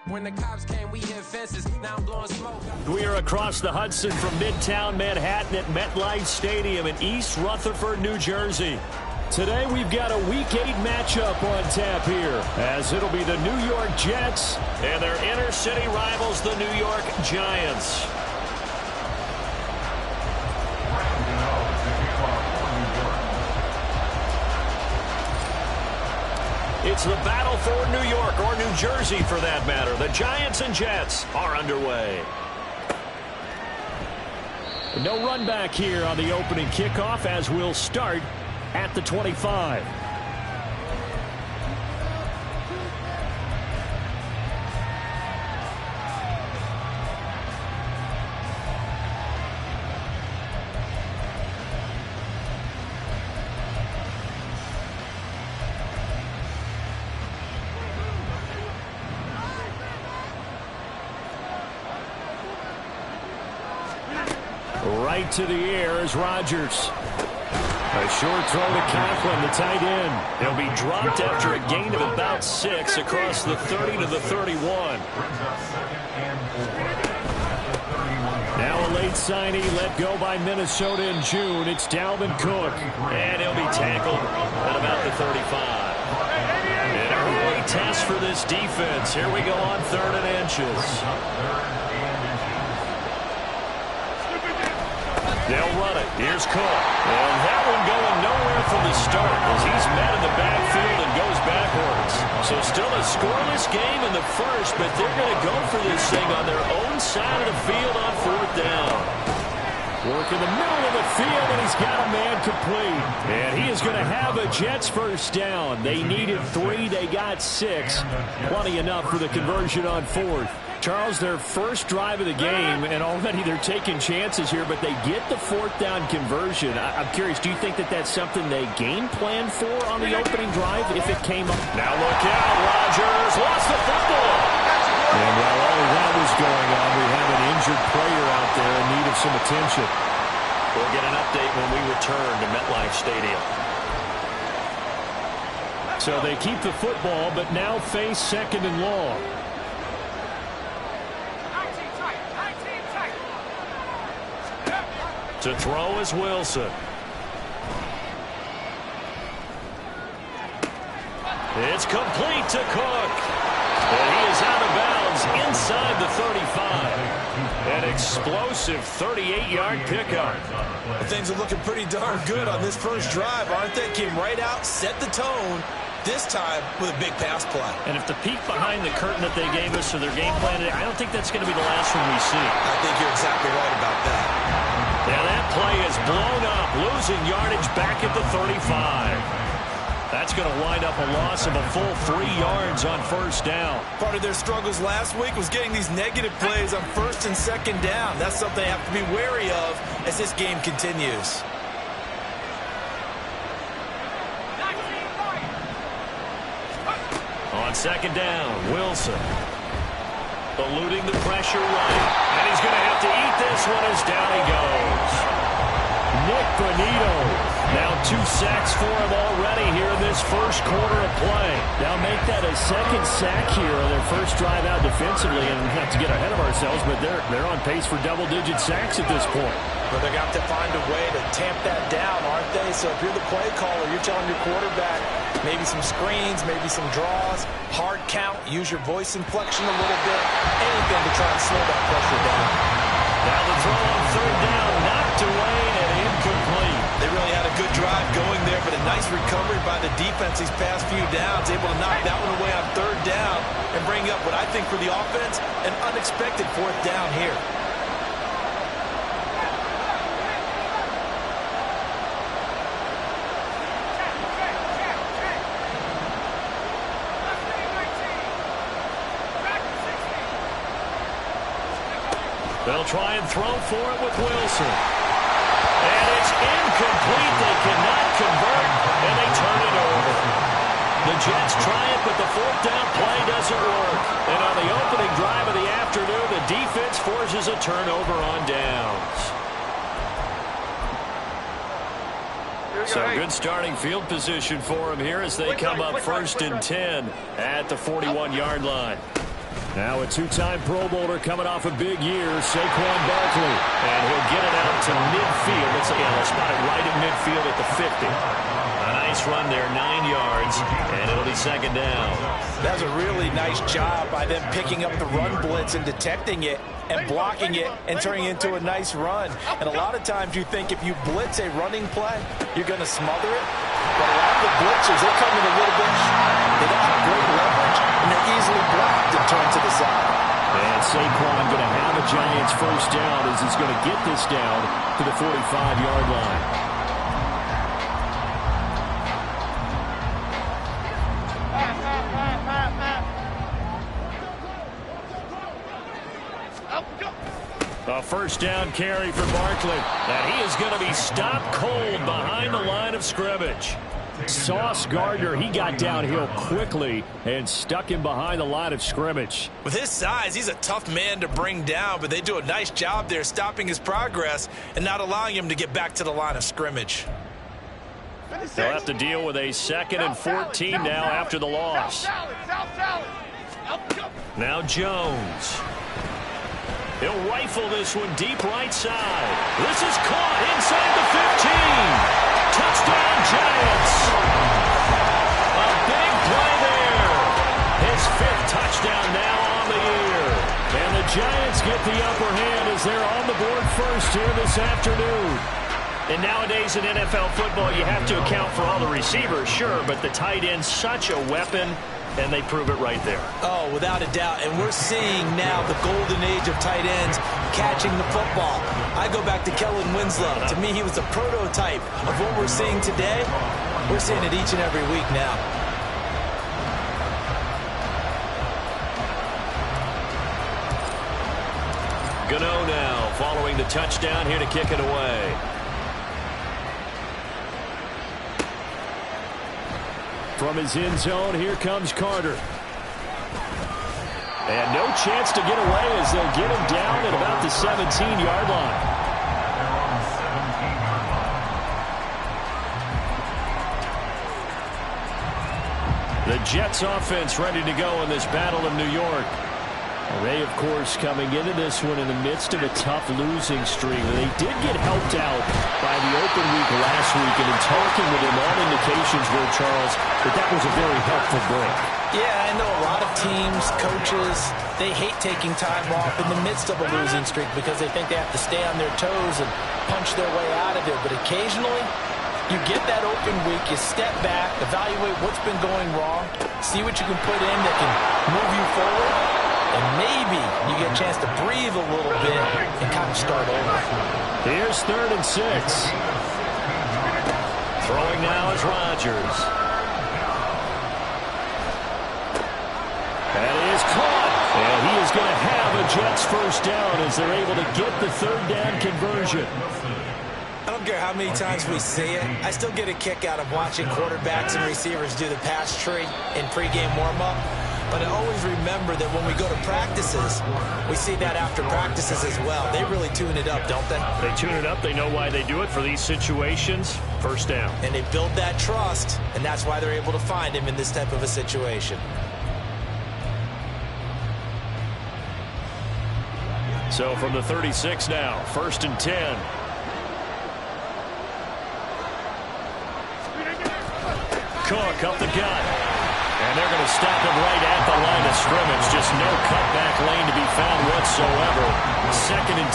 When the cops came, we hit fences. Now I'm blowing smoke. We are across the Hudson from Midtown Manhattan at MetLife Stadium in East Rutherford, New Jersey. Today we've got a Week 8 matchup on tap here, as it'll be the New York Jets and their inner city rivals, the New York Giants. It's the battle for New York, or New Jersey for that matter. The Giants and Jets are underway. No run back here on the opening kickoff, as we'll start at the 25. Right to the air is Rodgers. A short throw to Conklin, the tight end. He'll be dropped after a gain of about 6 across the 30 to the 31. Now a late signee let go by Minnesota in June. It's Dalvin Cook. And he'll be tackled at about the 35. And a great test for this defense. Here we go on 3rd and inches. They'll run it. Here's Cook. And that one going nowhere from the start as he's met in the backfield and goes backwards. So still a scoreless game in the first, but they're going to go for this thing on their own side of the field on 4th down. Work in the middle of the field, and he's got a man complete. And he is going to have a Jets first down. They needed 3. They got 6. Plenty enough for the conversion on 4th. Charles, their first drive of the game, and already they're taking chances here, but they get the 4th down conversion. I'm curious, do you think that that's something they game planned for on the opening drive if it came up? Now look out, Rodgers lost the football. And while all of that was going on, we have an injured player out there in need of some attention. We'll get an update when we return to MetLife Stadium. So they keep the football, but now face 2nd and long. To throw is Wilson. It's complete to Cook. And he is out of bounds inside the 35. An explosive 38-yard pickup. Things are looking pretty darn good on this first drive, aren't they? Came right out, set the tone, this time with a big pass play. And if the peek behind the curtain that they gave us or their game plan, I don't think that's going to be the last one we see. I think you're exactly right about that. Now that play is blown up, losing yardage back at the 35. That's going to wind up a loss of a full 3 yards on 1st down. Part of their struggles last week was getting these negative plays on 1st and 2nd down. That's something they have to be wary of as this game continues. On 2nd down, Wilson. Eluding the pressure right. And he's going to have to eat this one as down he goes. Nick Bonito. Now 2 sacks for him already here in this first quarter of play. Now make that a 2nd sack here on their first drive out defensively. And not to get ahead of ourselves, but they're on pace for double-digit sacks at this point. But they're going to have to find a way to tamp that down, aren't they? So if you're the play caller, you're telling your quarterback maybe some screens, maybe some draws, hard count, use your voice inflection a little bit, anything to try and slow that pressure down. Now the throw on 3rd down, knocked away and incomplete. They really had a good drive going there, but a nice recovery by the defense these past few downs, able to knock that one away on 3rd down and bring up what I think for the offense, an unexpected 4th down here. They'll try and throw for it with Wilson. And it's incomplete. They cannot convert, and they turn it over. The Jets try it, but the 4th down play doesn't work. And on the opening drive of the afternoon, the defense forces a turnover on downs. So good starting field position for them here as they come up 1st and 10 at the 41-yard line. Now a two-time Pro Bowler coming off a big year, Saquon Barkley. And he'll get it out to midfield. They'll spot it right at midfield at the 50. A nice run there, 9 yards, and it'll be second down. That's a really nice job by them picking up the run blitz and detecting it and blocking it and turning it into a nice run. And a lot of times you think if you blitz a running play, you're going to smother it. But a lot of the blitzers, they come in a little bit shy. They don't have great leverage, and they're easily blocked and turned to the side. And Saquon going to have a Giants first down as he's going to get this down to the 45-yard line. A first down carry for Barkley. And he is going to be stopped cold behind the line of scrimmage. Sauce Gardner, he got downhill quickly and stuck him behind the line of scrimmage. With his size, he's a tough man to bring down, but they do a nice job there stopping his progress and not allowing him to get back to the line of scrimmage. They'll have to deal with a 2nd and 14 now after the loss. Now Jones. He'll rifle this one deep right side. This is caught inside the 15. Touchdown, Giants. A big play there. His 5th touchdown now on the year. And the Giants get the upper hand as they're on the board first here this afternoon. And nowadays in NFL football, you have to account for all the receivers, sure, but the tight end's such a weapon. And they prove it right there. Oh, without a doubt. And we're seeing now the golden age of tight ends catching the football. I go back to Kellen Winslow. To me, he was a prototype of what we're seeing today. We're seeing it each and every week now. Gano now following the touchdown here to kick it away. From his end zone, here comes Carter. And no chance to get away as they'll get him down at about the 17-yard line. The Jets offense ready to go in this Battle of New York. They, of course, coming into this one in the midst of a tough losing streak. They did get helped out by the open week last week, and in talking with him, all indications were, Charles, that was a very helpful break. Yeah, I know a lot of teams, coaches, they hate taking time off in the midst of a losing streak because they think they have to stay on their toes and punch their way out of it. But occasionally, you get that open week, you step back, evaluate what's been going wrong, see what you can put in that can move you forward. And maybe you get a chance to breathe a little bit and kind of start over. Here's 3rd and 6. Throwing now is Rodgers. That is caught. And he is going to have a Jets first down as they're able to get the 3rd down conversion. I don't care how many times we see it. I still get a kick out of watching quarterbacks and receivers do the pass tree in pregame warm-up. But I always remember that when we go to practices, we see that after practices as well. They really tune it up, don't they? They tune it up. They know why they do it for these situations. First down. And they build that trust, and that's why they're able to find him in this type of a situation. So from the 36 now, 1st and 10. Cook up the gut. And they're going to stop him right at the line of scrimmage. Just no cutback lane to be found whatsoever. 2nd and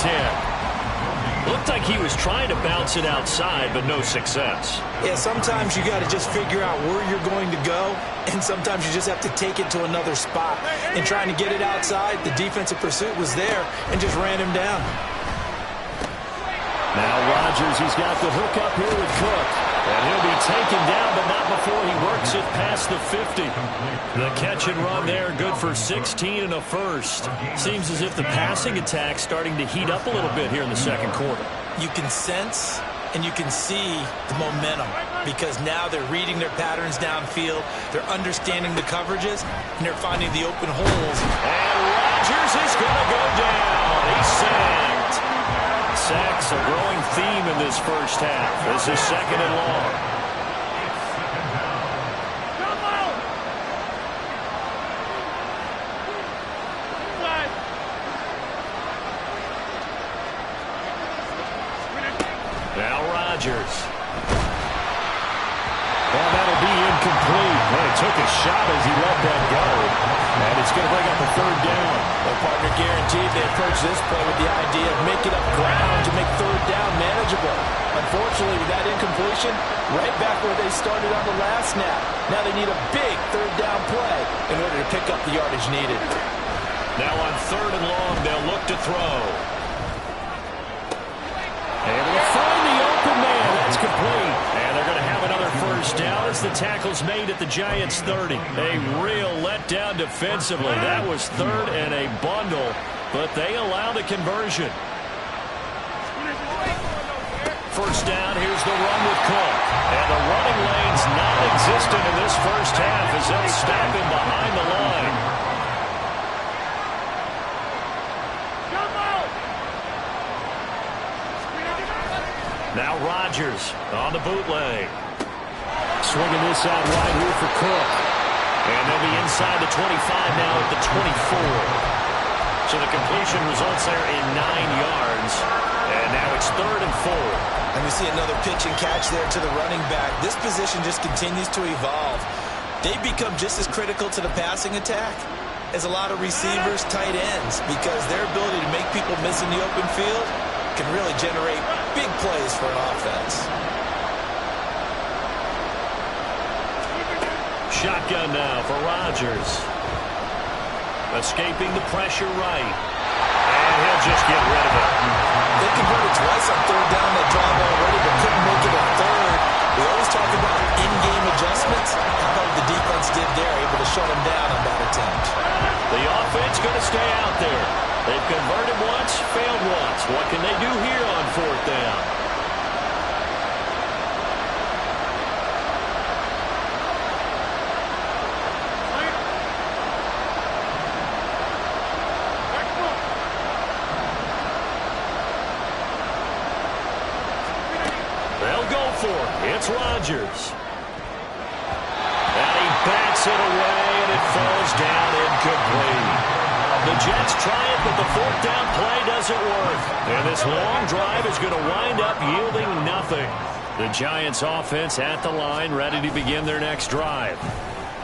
10. Looked like he was trying to bounce it outside, but no success. Yeah, sometimes you got to just figure out where you're going to go, and sometimes you just have to take it to another spot. And trying to get it outside, the defensive pursuit was there and just ran him down. Now Rodgers, he's got the hook up here with Cook. And he'll be taken down, but not before he works it past the 50. The catch and run there, good for 16 and a first. Seems as if the passing attack's starting to heat up a little bit here in the 2nd quarter. You can sense and you can see the momentum because now they're reading their patterns downfield, they're understanding the coverages, and they're finding the open holes. And Rodgers is going to go down. He's sacked. Sacks a growing theme in this first half. This is 2nd and long. Rodgers. Well, that'll be incomplete. Well, he took a shot as he let that go. And it's going to bring up a third down. Well, partner, guaranteed they approach this play with the idea of making up ground to make third down manageable. Unfortunately, with that incompletion, right back where they started on the last snap. Now they need a big third down play in order to pick up the yardage needed. Now on third and long, they'll look to throw. Able to find the open man. That's complete. And they're going to have another first down as the tackle's made at the Giants' 30. A real letdown defensively. That was third and a bundle, but they allow the conversion. First down, here's the run with Cook. And the running lane's non-existent in this first half as they'll stop him behind the line. Now Rodgers on the bootleg. Swinging this out wide here for Cook. And they'll be inside the 25 now at the 24. So the completion results there in 9 yards. And now it's third and 4. And we see another pitch and catch there to the running back. This position just continues to evolve. They become just as critical to the passing attack as a lot of receivers, tight ends, because their ability to make people miss in the open field can really generate big plays for an offense. Shotgun now for Rodgers. Escaping the pressure right. And he'll just get rid of it. They converted twice on third down that drive already, but couldn't make it a third. We always talk about in-game adjustments. How about what the defense did there, able to shut them down on that attempt. The offense going to stay out there. They've converted once, failed once. What can they do here on fourth down? They'll go for it. It's Rodgers. And he bats it away, and it falls down incomplete. The Jets try it, but the fourth down play doesn't work. And this long drive is going to wind up yielding nothing. The Giants offense at the line, ready to begin their next drive.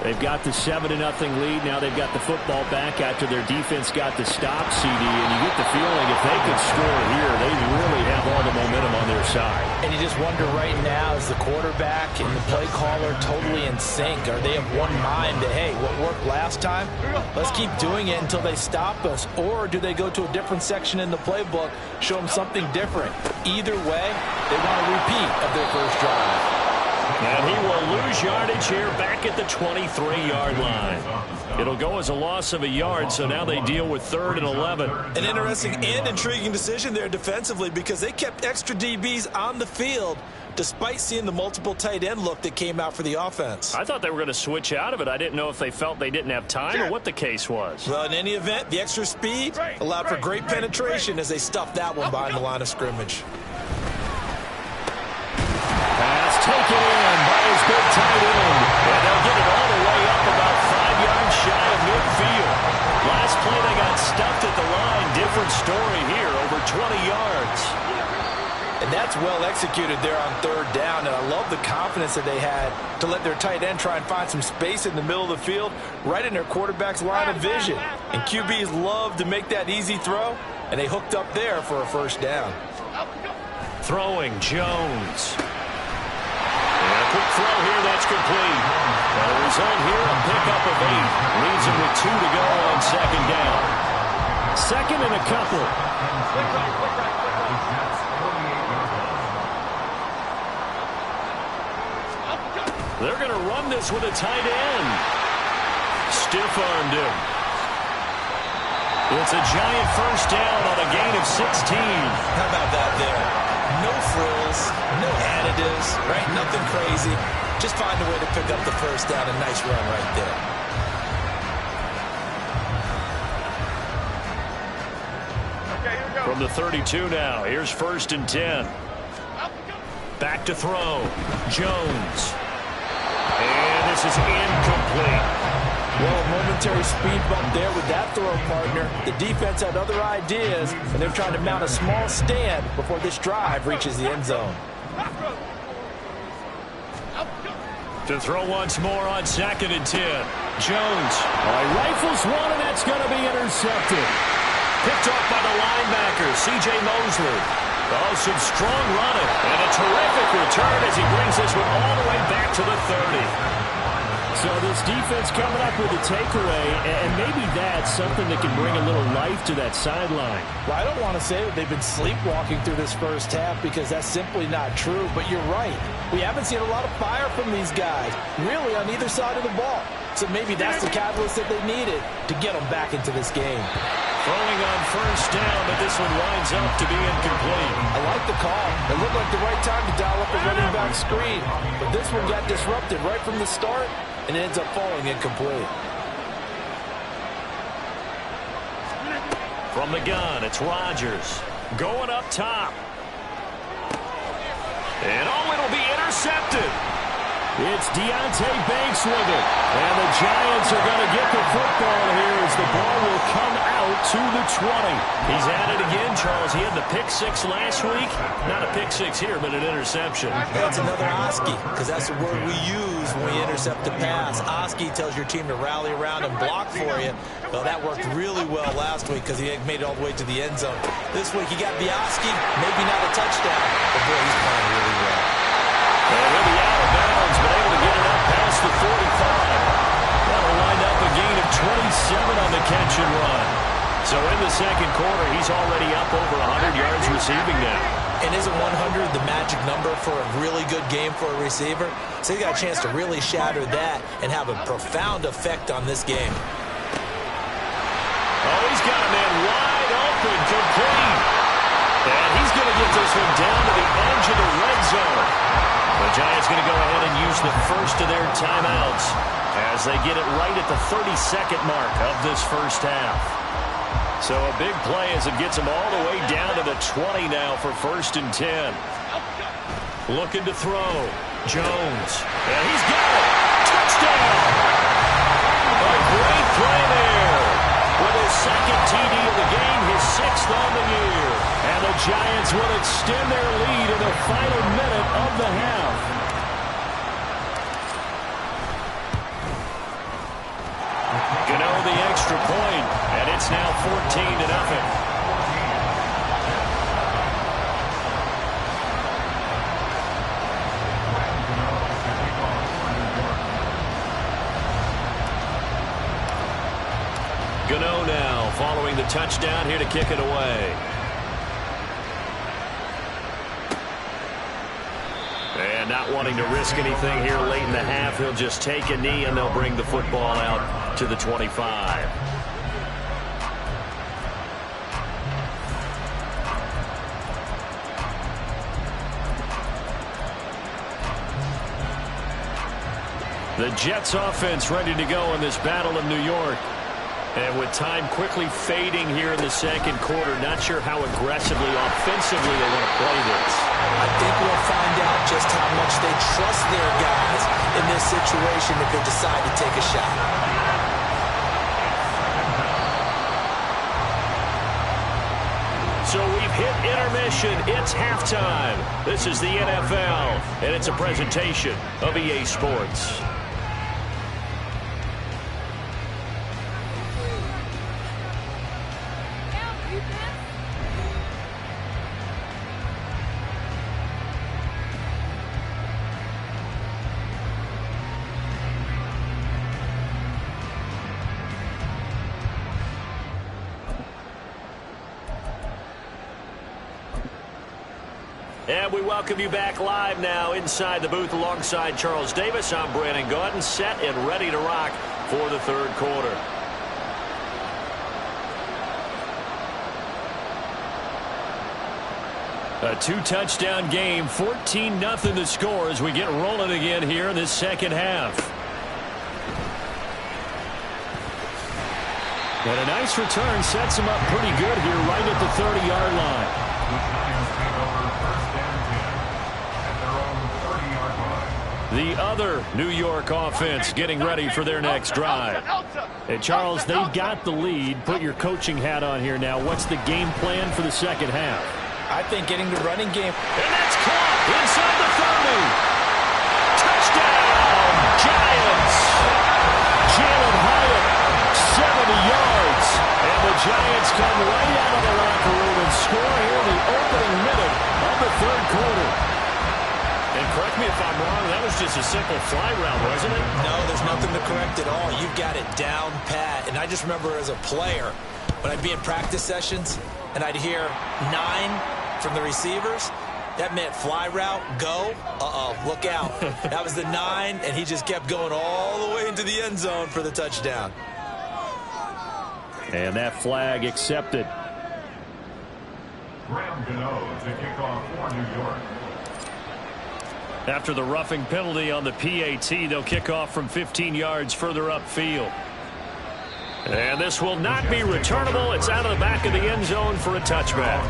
They've got the 7-0 lead. Now they've got the football back after their defense got the stop, CD. And you get the feeling if they could score here, they really have all the momentum on their side. And you just wonder right now, is the quarterback and the play caller totally in sync? Are they of one mind that, hey, what worked last time, let's keep doing it until they stop us? Or do they go to a different section in the playbook, show them something different? Either way, they want a repeat of their first drive. And he will lose yardage here back at the 23-yard line. It'll go as a loss of a yard, so now they deal with 3rd and 11. An interesting and intriguing decision there defensively because they kept extra DBs on the field despite seeing the multiple tight end look that came out for the offense. I thought they were going to switch out of it. I didn't know if they felt they didn't have time or what the case was. Well, in any event, the extra speed allowed for great penetration as they stuffed that one behind the line of scrimmage. Pass taken in by his big tight end. And they'll get it all the way up about 5 yards shy of midfield. Last play they got stuffed at the line. Different story here, over 20 yards. And that's well executed there on third down. And I love the confidence that they had to let their tight end try and find some space in the middle of the field, right in their quarterback's line of vision. And QBs love to make that easy throw, and they hooked up there for a first down. Throwing Jones. And a quick throw here, that's complete. And the result here, a pickup of 8. Leaves him with 2 to go on second down. Second and a couple. They're going to run this with a tight end. Stiff-armed him. It's a giant first down on a gain of 16. How about that there? No frills, no additives, right? Nothing crazy. Just find a way to pick up the first down. A nice run right there. From the 32 now, here's 1st and 10. Back to throw. Jones. And this is incomplete. Well, a momentary speed bump there with that throw, partner. The defense had other ideas, and they're trying to mount a small stand before this drive reaches the end zone. To throw once more on 2nd and 10. Jones. Rifles one, and that's going to be intercepted. Picked off by the linebacker, C.J. Mosley. Oh, some strong running. And a terrific return as he brings this one all the way back to the 30. So this defense coming up with a takeaway, and maybe that's something that can bring a little life to that sideline. Well, I don't want to say that they've been sleepwalking through this first half because that's simply not true, but you're right. We haven't seen a lot of fire from these guys, really, on either side of the ball. So maybe that's the catalyst that they needed to get them back into this game. Throwing on 1st down, but this one winds up to be incomplete. I like the call. It looked like the right time to dial up the running back screen, but this one got disrupted right from the start, and it ends up falling incomplete. From the gun, it's Rodgers. Going up top. And it'll be intercepted. It's Deonte Banks with it. And the Giants are going to get the football here as the ball will come out to the 20. He's at it again, Charles. He had the pick 6 last week. Not a pick 6 here, but an interception. That's another Oski, because that's the word we use when we intercept a pass. Oski tells your team to rally around and block for you. Well, that worked really well last week because he made it all the way to the end zone. This week he got Oski, maybe not a touchdown, but boy, he's playing really well. And he'll be out of bounds, but able to get it up past the 45. That'll wind up a gain of 27 on the catch and run. So in the second quarter, he's already up over 100 yards receiving now. And isn't 100 the magic number for a really good game for a receiver? So he got a chance to really shatter that and have a profound effect on this game. Oh, he's got a man wide open, complete. And he's going to get this one down to the edge of the red zone. The Giants going to go ahead and use the first of their timeouts as they get it right at the 32nd mark of this first half. So a big play as it gets them all the way down to the 20 now for 1st and 10. Looking to throw. Jones. And he's got it. Touchdown. A great play there. With his 2nd TD of the game, his 6th on the year. And the Giants will extend their lead in the final minute of the half. Gano the extra point, and it's now 14-0. Gano now following the touchdown here to kick it away. And not wanting to risk anything here late in the half, he'll just take a knee and they'll bring the football out to the 25. The Jets offense ready to go in this battle of New York. And with time quickly fading here in the second quarter, not sure how aggressively, offensively they want to play this. I think we'll find out just how much they trust their guys in this situation if they decide to take a shot. So we've hit intermission. It's halftime. This is the NFL, and it's a presentation of EA Sports. And we welcome you back live now inside the booth alongside Charles Davis. I'm Brandon Gaudin, set and ready to rock for the third quarter. A 2-touchdown game, 14-0 the score as we get rolling again here in this second half. And a nice return sets him up pretty good here right at the 30-yard line. The other New York offense getting ready for their next drive. And Charles, they've got the lead. Put your coaching hat on here now. What's the game plan for the second half? I think getting the running game. And that's caught inside 30. Touchdown, Giants. Jalen Hyatt, 70 yards. And the Giants come right out of the locker room and score here in the opening minute of the third quarter. And correct me if I'm wrong, that was just a simple fly route, wasn't it? No, there's nothing to correct at all. You've got it down pat. And I just remember as a player, when I'd be in practice sessions and I'd hear 9 from the receivers, that meant fly route, go, look out. That was the 9, and he just kept going all the way into the end zone for the touchdown. And that flag accepted. Graham Gano to kick off for New York. After the roughing penalty on the PAT, they'll kick off from 15 yards further upfield. And this will not be returnable. It's out of the back of the end zone for a touchback.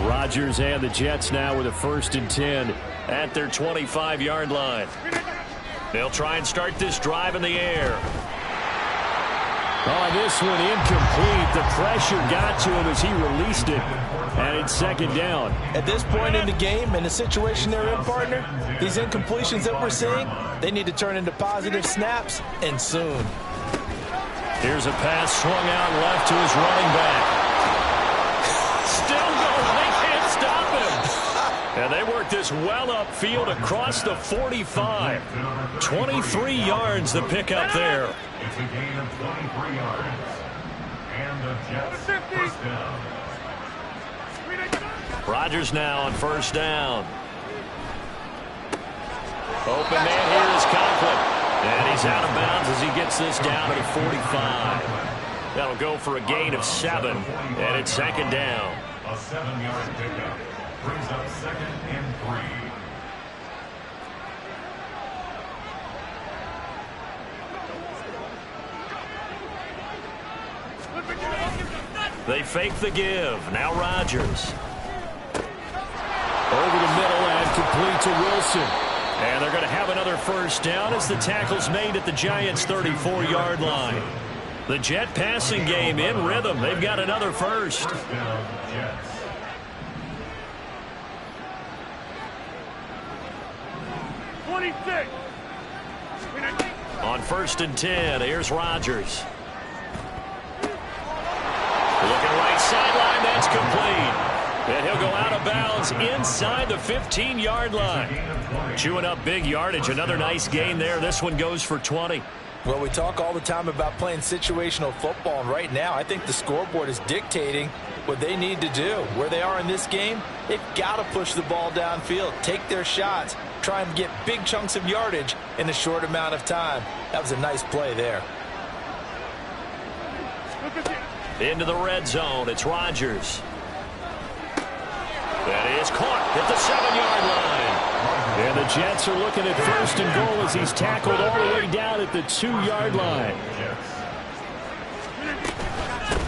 Rodgers and the Jets now with a 1st and 10 at their 25-yard line. They'll try and start this drive in the air. Oh, this one incomplete. The pressure got to him as he released it. And it's 2nd down. At this point in the game, in the situation they're in, partner, these incompletions that we're seeing, they need to turn into positive snaps, and soon. Here's a pass swung out left to his running back. Still going. They can't stop him. And they work this well upfield across the 45. 23 yards the pickup there. It's a gain of 23 yards. And the Jets first down. Rodgers now on 1st down. Open man here is Conklin. And he's out of bounds as he gets this down to the 45. That'll go for a gain of 7. And it's 2nd down. A 7-yard pickup brings up 2nd and 3. They fake the give. Now Rodgers. Over the middle and complete to Wilson. And they're going to have another 1st down as the tackle's made at the Giants' 34-yard line. The Jet passing game in rhythm. They've got another 1st. First down, Jets. On 1st and 10, here's Rodgers. Looking right sideline, that's complete. And he'll go out of bounds inside the 15-yard line. Chewing up big yardage. Another nice gain there. This one goes for 20. Well, we talk all the time about playing situational football, and right now I think the scoreboard is dictating what they need to do. Where they are in this game, they've got to push the ball downfield, take their shots, try and get big chunks of yardage in a short amount of time. That was a nice play there. Into the red zone, it's Rodgers. That is caught at the 7-yard line. And the Jets are looking at 1st and goal as he's tackled all the way down at the 2-yard line.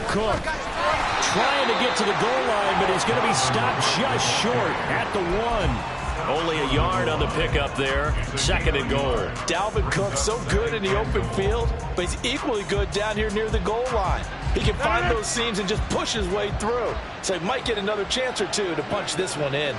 Cook trying to get to the goal line, but he's going to be stopped just short at the 1. Only a yard on the pickup there. 2nd and goal. Dalvin Cook so good in the open field, but he's equally good down here near the goal line. He can find those seams and just push his way through. So he might get another chance or two to punch this one in.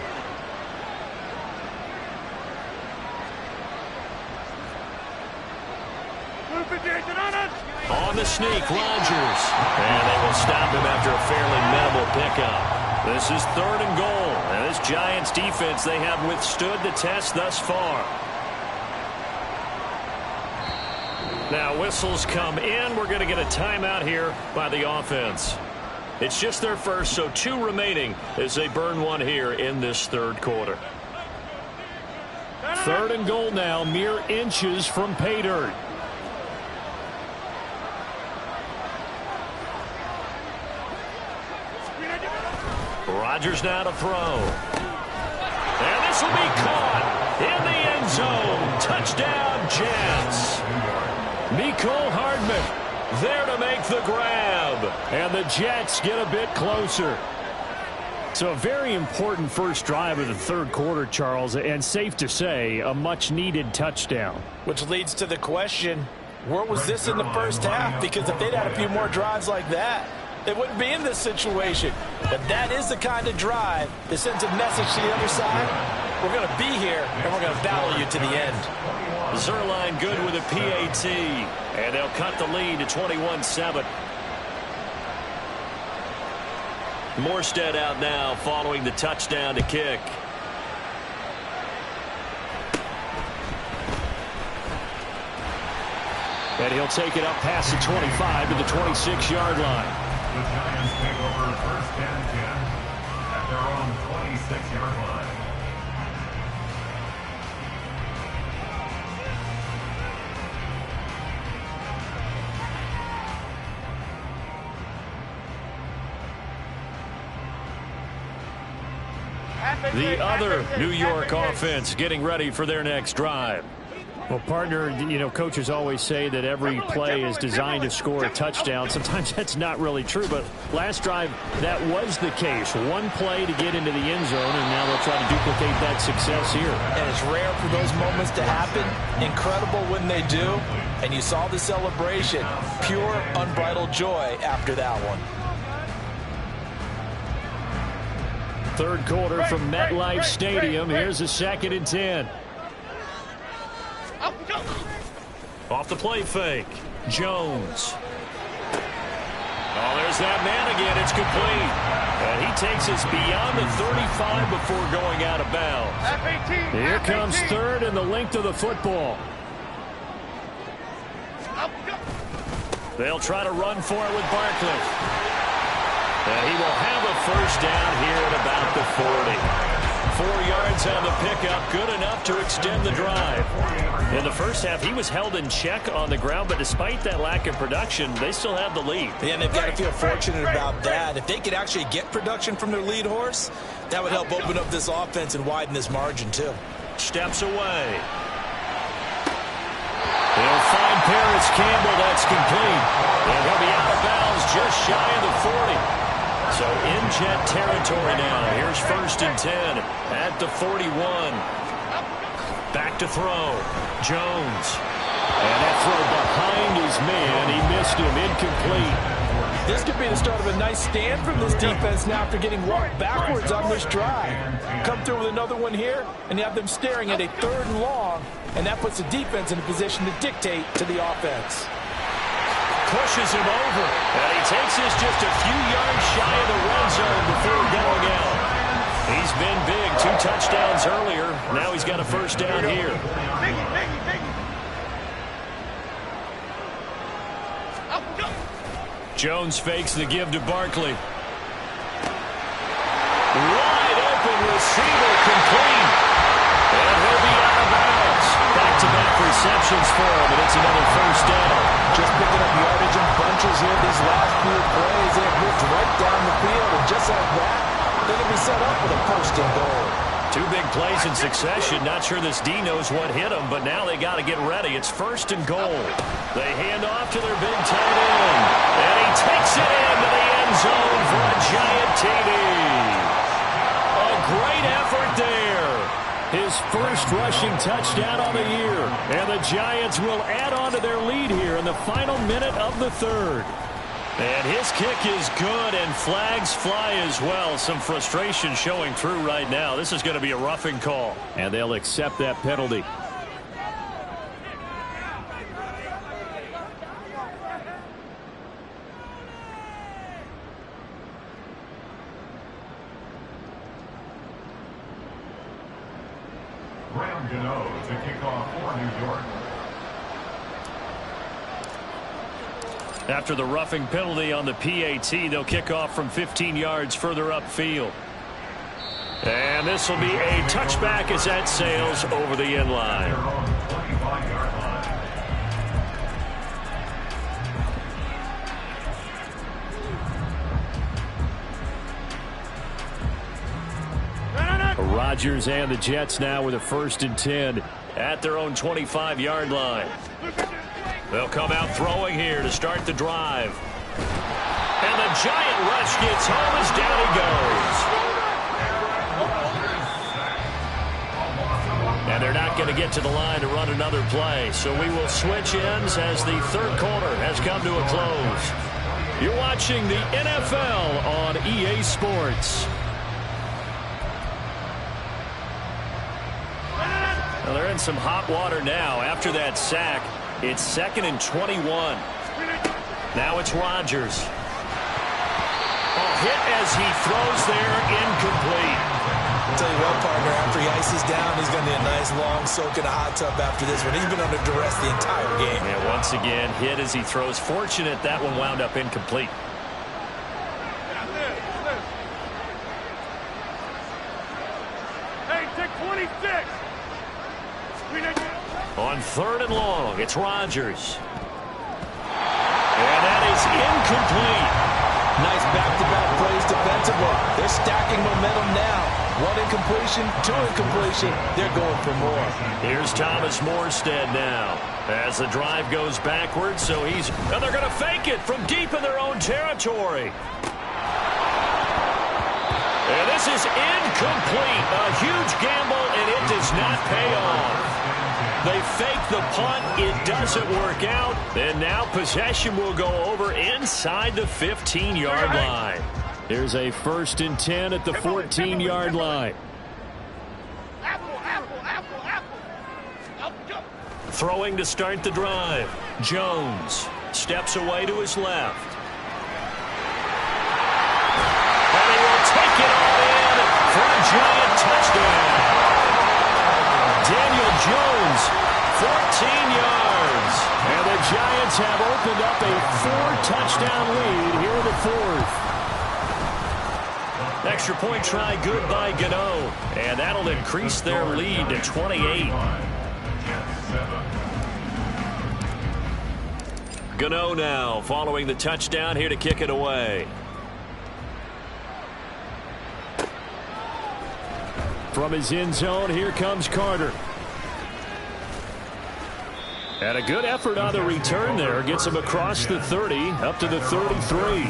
On the sneak, Rodgers. And they will stop him after a fairly minimal pickup. This is 3rd and goal. And this Giants defense, they have withstood the test thus far. Now whistles come in. We're going to get a timeout here by the offense. It's just their first, so 2 remaining as they burn one here in this 3rd quarter. 3rd and goal now, mere inches from pay dirt. Rodgers now to throw. And this will be caught in the end zone. Touchdown, Jets. Mecole Hardman there to make the grab. And the Jets get a bit closer. So a very important first drive of the 3rd quarter, Charles, and safe to say a much-needed touchdown. Which leads to the question, Where was this in the first half? Because if they'd had a few more drives like that, they wouldn't be in this situation. But that is the kind of drive that sends a message to the other side. We're going to be here, and we're going to battle you to the end. Zuerlein good with a PAT, and they'll cut the lead to 21-7. Morstead out now following the touchdown to kick. And he'll take it up past the 25 to the 26-yard line. The Giants take over first and 10 at their own 26-yard line. The other New York offense getting ready for their next drive. Well, partner, you know, coaches always say that every play is designed to score a touchdown. Sometimes that's not really true, but last drive, that was the case. One play to get into the end zone, and now they'll try to duplicate that success here. And it's rare for those moments to happen. Incredible when they do. And you saw the celebration. Pure, unbridled joy after that one. Third quarter from MetLife Stadium. Here's a 2nd and 10. Off the play fake. Jones. Oh, there's that man again. It's complete. And he takes us beyond the 35 before going out of bounds. Here comes third and the length of the football. They'll try to run for it with Barkley. And he will have a first down here at about the 40. 4 yards on the pickup, good enough to extend the drive. In the first half, he was held in check on the ground, but despite that lack of production, they still have the lead. Yeah, and they've got to feel fortunate about that. If they could actually get production from their lead horse, that would help open up this offense and widen this margin, too. Steps away. They'll find Paris Campbell. That's complete. And he'll be out of bounds just shy of the 40. So in Jet territory now. Here's 1st and 10 at the 41. Back to throw. Jones. And that throw behind his man. He missed him. Incomplete. This could be the start of a nice stand from this defense now after getting walked backwards on this drive. Come through with another one here, and you have them staring at a 3rd and long, and that puts the defense in a position to dictate to the offense. Pushes him over, and he takes us just a few yards shy of the red zone before going out. He's been big, 2 touchdowns earlier. Now he's got a first down here. Jones fakes the give to Barkley. Wide open receiver, complete. And he'll be out of bounds. Back-to-back receptions for him, and it's another first down. Just picking up yardage in bunches here these last few plays. They have moved right down the field, and just like that, they're going to be set up with a 1st and goal. 2 big plays in succession. Not sure this D knows what hit him, but now they got to get ready. It's 1st and goal. They hand off to their big tight end, and he takes it into the end zone for a giant TD. A great effort there. His first rushing touchdown on the year. And the Giants will add on to their lead here in the final minute of the 3rd. And his kick is good, and flags fly as well. Some frustration showing through right now. This is going to be a roughing call. And they'll accept that penalty. Graham Gano to kick off for New York. After the roughing penalty on the PAT, they'll kick off from 15 yards further upfield. And this will be a touchback as that sails over the end line. Rodgers and the Jets now with a 1st and 10 at their own 25-yard line. They'll come out throwing here to start the drive. And the giant rush gets home as down he goes. And they're not going to get to the line to run another play. So we will switch ends as the third quarter has come to a close. You're watching the NFL on EA Sports. Well, they're in some hot water now. After that sack, it's 2nd and 21. Now it's Rodgers. Hit as he throws there, incomplete. I'll tell you what, partner, after he ices down, he's going to need a nice long soak in a hot tub after this one. He's been under duress the entire game. And once again, hit as he throws. Fortunate that one wound up incomplete. Hey, take 26. On 3rd and long, it's Rodgers. And that is incomplete. Nice back-to-back plays defensively. They're stacking momentum now. 1 incompletion, 2 incompletion. They're going for more. Here's Thomas Morstead now as the drive goes backwards. So and they're going to fake it from deep in their own territory. And this is incomplete. A huge gamble, and it does not pay off. They fake the punt. It doesn't work out. And now possession will go over inside the 15-yard line. Here's a 1st and 10 at the 14-yard line. Throwing to start the drive. Jones steps away to his left. And he will take it all in for a giant touchdown. Daniel Jones, 14 yards. And the Giants have opened up a 4-touchdown lead here in the 4th. Extra point try good by Gano. And that'll increase their lead to 28. Gano now following the touchdown here to kick it away. From his end zone, here comes Carter. And a good effort on the return there. Gets him across the 30, up to the 33.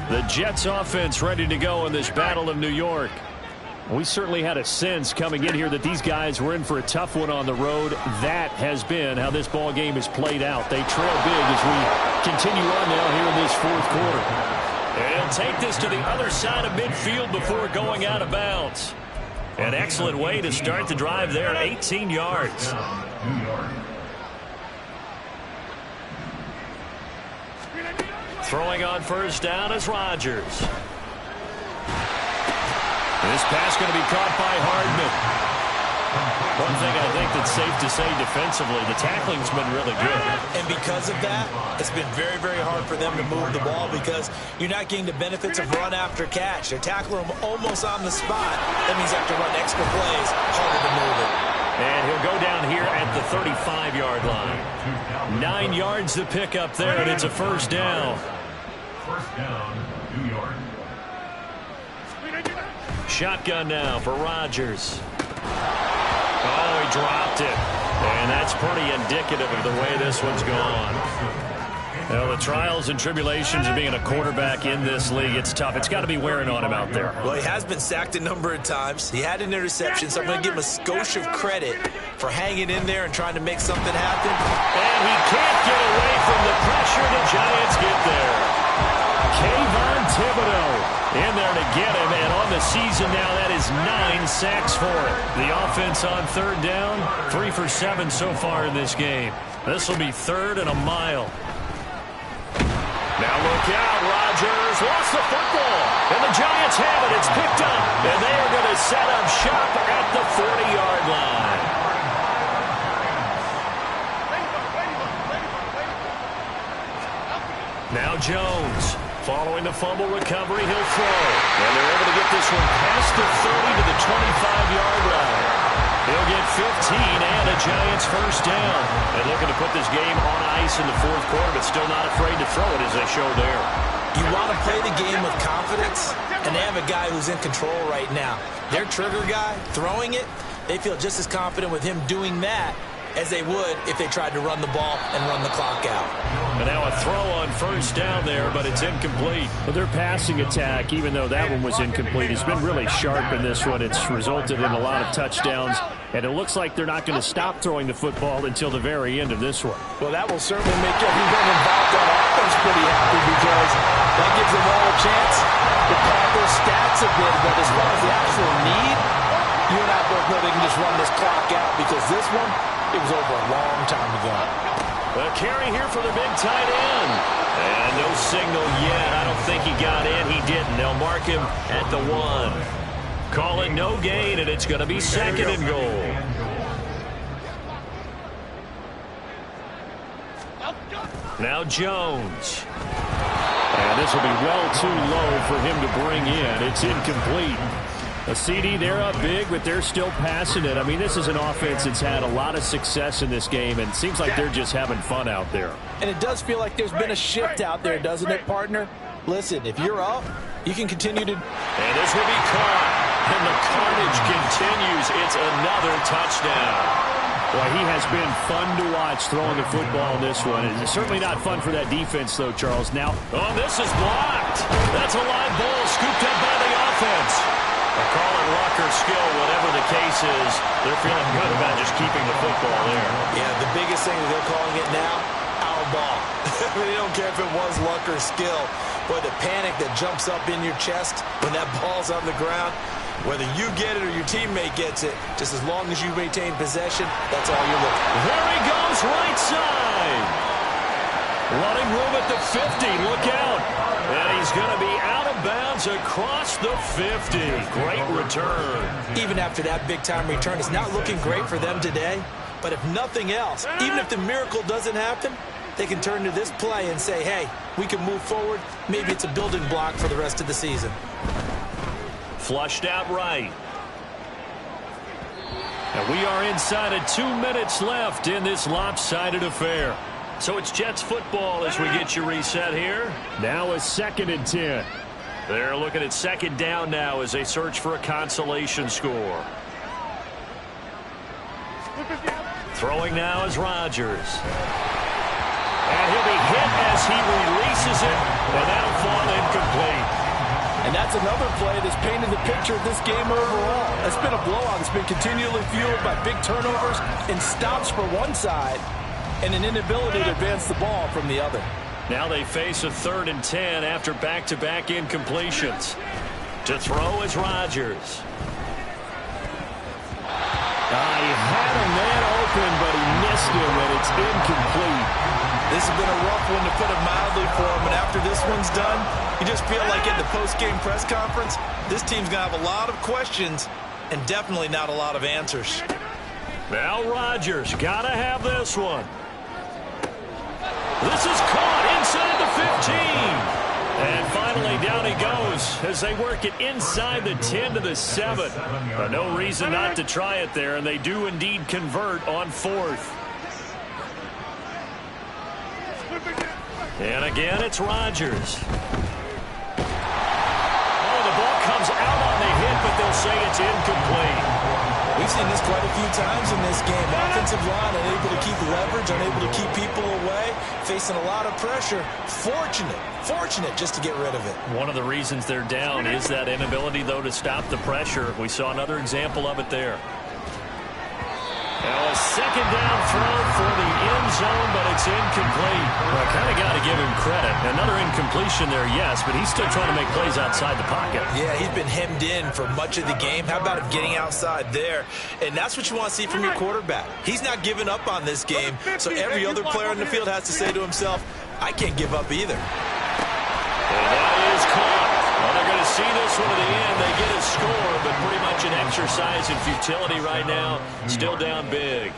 The Jets offense ready to go in this Battle of New York. We certainly had a sense coming in here that these guys were in for a tough one on the road. That has been how this ball game has played out. They trail big as we continue on now here in this 4th quarter. And he'll take this to the other side of midfield before going out of bounds. An excellent way to start the drive there, 18 yards. Throwing on 1st down is Rodgers. This pass going to be caught by Hardman. One thing I think that's safe to say defensively, the tackling's been really good. And because of that, it's been very, very hard for them to move the ball because you're not getting the benefits of run after catch. They're tackling them almost on the spot. That means you have to run extra plays, harder to move it. And he'll go down here at the 35-yard line. 9 yards to pick up there, and it's a 1st down. 1st down, New York. Shotgun now for Rodgers. Oh, he dropped it. And that's pretty indicative of the way this one's gone. Well, the trials and tribulations of being a quarterback in this league, it's tough. It's got to be wearing on him out there. Well, he has been sacked a number of times. He had an interception, so I'm going to give him a skosh of credit for hanging in there and trying to make something happen. And he can't get away from the pressure. The Giants get there. Kayvon Thibodeau in there to get him, and on the season now, that is 9 sacks for him. The offense on 3rd down, 3 for 7 so far in this game. This will be 3rd and a mile. Now look out, Rodgers lost the football, and the Giants have it. It's picked up, and they are going to set up shop at the 40-yard line. Now Jones. Following the fumble recovery, he'll throw. And they're able to get this one past the 30 to the 25-yard line. He'll get 15 and a Giants 1st down. And looking to put this game on ice in the 4th quarter, but still not afraid to throw it as they show there. You want to play the game with confidence, and they have a guy who's in control right now. Their trigger guy, throwing it, they feel just as confident with him doing that as they would if they tried to run the ball and run the clock out. And now a throw on first down there, but it's incomplete. Well, their passing attack, even though that one was incomplete, has been really sharp in this one. It's resulted in a lot of touchdowns, and it looks like they're not going to stop throwing the football until the very end of this one. Well, that will certainly make everyone involved on offense pretty happy, because that gives them all a chance to pad their stats a bit. But as far as the actual need, you and I both know they can just run this clock out, because this one, it was over a long time ago. A carry here for the big tight end. And no signal yet. I don't think he got in. He didn't. They'll mark him at the 1. Call it no gain, and it's going to be second and goal. Now Jones. And this will be well too low for him to bring in. It's incomplete. A CD, they're up big, but they're still passing it. I mean, this is an offense that's had a lot of success in this game, and it seems like they're just having fun out there. And it does feel like there's been a shift out there, doesn't it, partner? Listen, if you're up, you can continue to... And this will be caught. And the carnage continues. It's another touchdown. Well, he has been fun to watch throwing the football in this one. It's certainly not fun for that defense, though, Charles. Now, oh, this is blocked. That's a live ball scooped up by the offense. They're calling luck or skill, whatever the case is. They're feeling good about just keeping the football there. Yeah, the biggest thing that they're calling it now, our ball. They don't care if it was luck or skill. But the panic that jumps up in your chest when that ball's on the ground, whether you get it or your teammate gets it, just as long as you maintain possession, that's all you're looking for. There he goes, right side. Running room at the 50. Look out. And he's going to be out of bounds across the 50. Great return. Even after that big-time return, it's not looking great for them today. But if nothing else, even if the miracle doesn't happen, they can turn to this play and say, hey, we can move forward. Maybe it's a building block for the rest of the season. Flushed out right. And we are inside of 2 minutes left in this lopsided affair. So it's Jets football as we get you reset here. Now a 2nd and 10. They're looking at second down now as they search for a consolation score. Throwing now is Rodgers. And he'll be hit as he releases it, and that'll fall incomplete. And that's another play that's painted the picture of this game overall. It's been a blowout. It's been continually fueled by big turnovers and stops for one side and an inability to advance the ball from the other. Now they face a 3rd and 10 after back-to-back incompletions. To throw is Rodgers. He had a man open, but he missed him, and it's incomplete. This has been a rough one, to put it mildly, for him. And after this one's done, you just feel like at the post-game press conference, this team's going to have a lot of questions and definitely not a lot of answers. Now Rodgers, got to have this one. This is caught inside the 15. And finally, down he goes as they work it inside the 10 to the 7. No reason not to try it there, and they do indeed convert on 4th. And again, it's Rodgers. Oh, the ball comes out on the hit, but they'll say it's incomplete. We've seen this quite a few times in this game. Offensive line unable to keep leverage, unable to keep people away, facing a lot of pressure. Fortunate just to get rid of it. One of the reasons they're down is that inability, though, to stop the pressure. We saw another example of it there. Now a second down throw for the end zone, but it's incomplete. Well, I kind of got to give him credit. Another incompletion there, yes, but he's still trying to make plays outside the pocket. Yeah, he's been hemmed in for much of the game. How about him getting outside there? And that's what you want to see from your quarterback. He's not giving up on this game, so every other player in the field has to say to himself, I can't give up either. And that is caught. Well, they're going to see this one to the end. They get a score, but pretty much an exercise in futility right now. Still down big.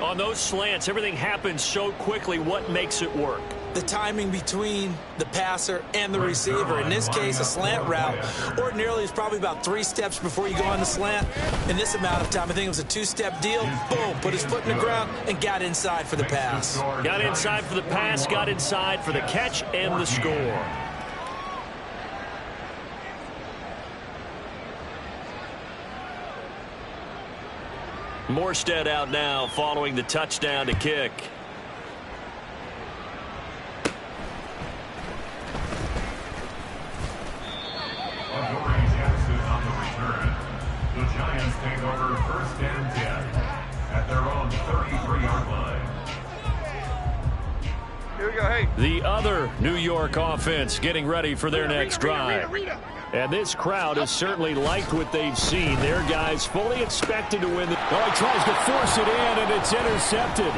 On those slants, everything happens so quickly. What makes it work? The timing between the passer and the receiver. In this case, a slant route ordinarily is probably about 3 steps before you go on the slant. In this amount of time, I think it was a 2-step deal. Boom, put his foot in the ground and got inside for the pass. Got inside for the pass, got inside for the catch and the score. Morstead out now following the touchdown to kick. The Giants take over 1st and 10 at their own 33-yard line. Here we go, hey. The other New York offense getting ready for their next drive. And this crowd has certainly liked what they've seen. Their guys fully expected to win. Oh, he tries to force it in, and it's intercepted.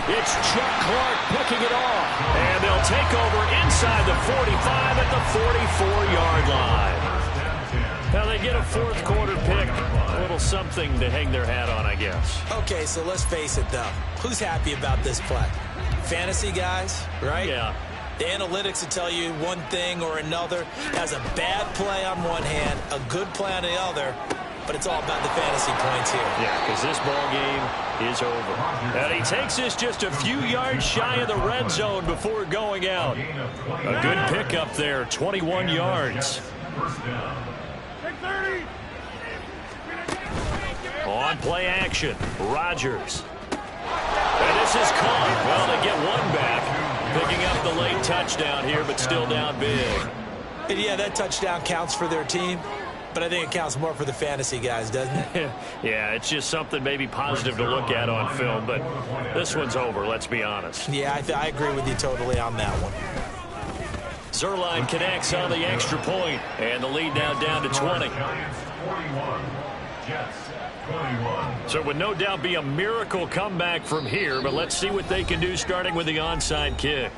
It's Chuck Clark picking it off. And they'll take over inside the 45 at the 44-yard line. Now they get a fourth quarter pick. A little something to hang their hat on, I guess. Okay, so let's face it, though. Who's happy about this play? Fantasy guys, right? Yeah. The analytics will tell you one thing or another. Has a bad play on one hand, a good play on the other, but it's all about the fantasy points here. Yeah, because this ball game is over. And he takes this just a few yards shy of the red zone before going out. A good pickup there, 21 yards. On play action, Rodgers. And this is caught. Well, they get one back. Picking up the late touchdown here, but still down big. And yeah, that touchdown counts for their team, but I think it counts more for the fantasy guys, doesn't it? Yeah, it's just something maybe positive to look at on film, but this one's over, let's be honest. Yeah, I agree with you totally on that one. Zuerlein connects on the extra point, and the lead now down to 20. So it would no doubt be a miracle comeback from here, but let's see what they can do starting with the onside kick.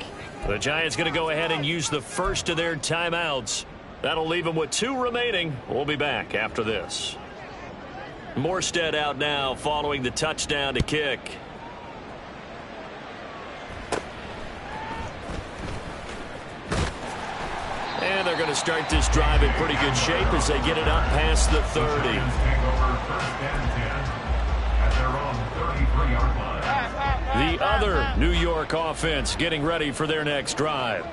The Giants going to go ahead and use the first of their timeouts. That'll leave them with 2 remaining. We'll be back after this. Morstead out now following the touchdown to kick. And they're going to start this drive in pretty good shape as they get it up past the 30. The other New York offense getting ready for their next drive.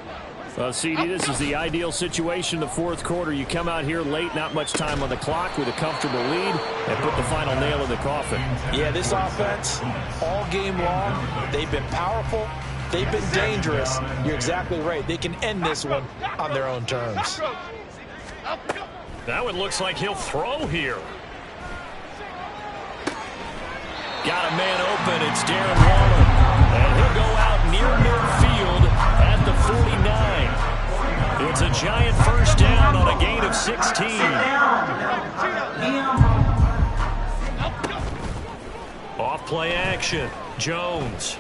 Well, CD, this is the ideal situation. The fourth quarter, you come out here late, not much time on the clock with a comfortable lead, and put the final nail in the coffin. Yeah, this offense, all game long, they've been powerful. They've been dangerous. You're exactly right. They can end this one on their own terms. That one looks like he'll throw here. Got a man open. It's Darren Waller. And he'll go out near midfield at the 49. It's a Giant first down on a gain of 16. Off play action. Jones.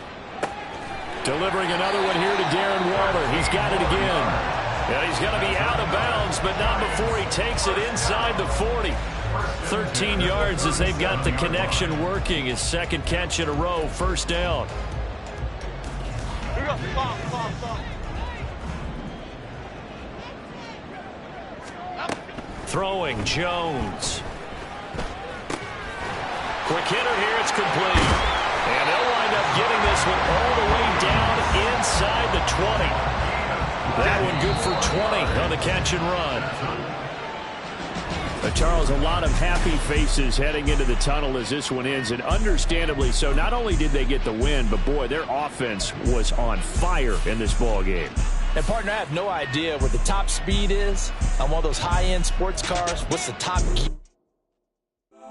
Delivering another one here to Darren Waller. He's got it again. Yeah, he's going to be out of bounds, but not before he takes it inside the 40. 13 yards as they've got the connection working. His second catch in a row, first down. Throwing, Jones. Quick hitter here, it's complete. And they'll wind up getting this one all the way down inside the 20. That one good for 20 on the catch and run. Charles, a lot of happy faces heading into the tunnel as this one ends, and understandably so. Not only did they get the win, but boy, their offense was on fire in this ball game. And partner, I have no idea what the top speed is on one of those high-end sports cars. What's the top gear?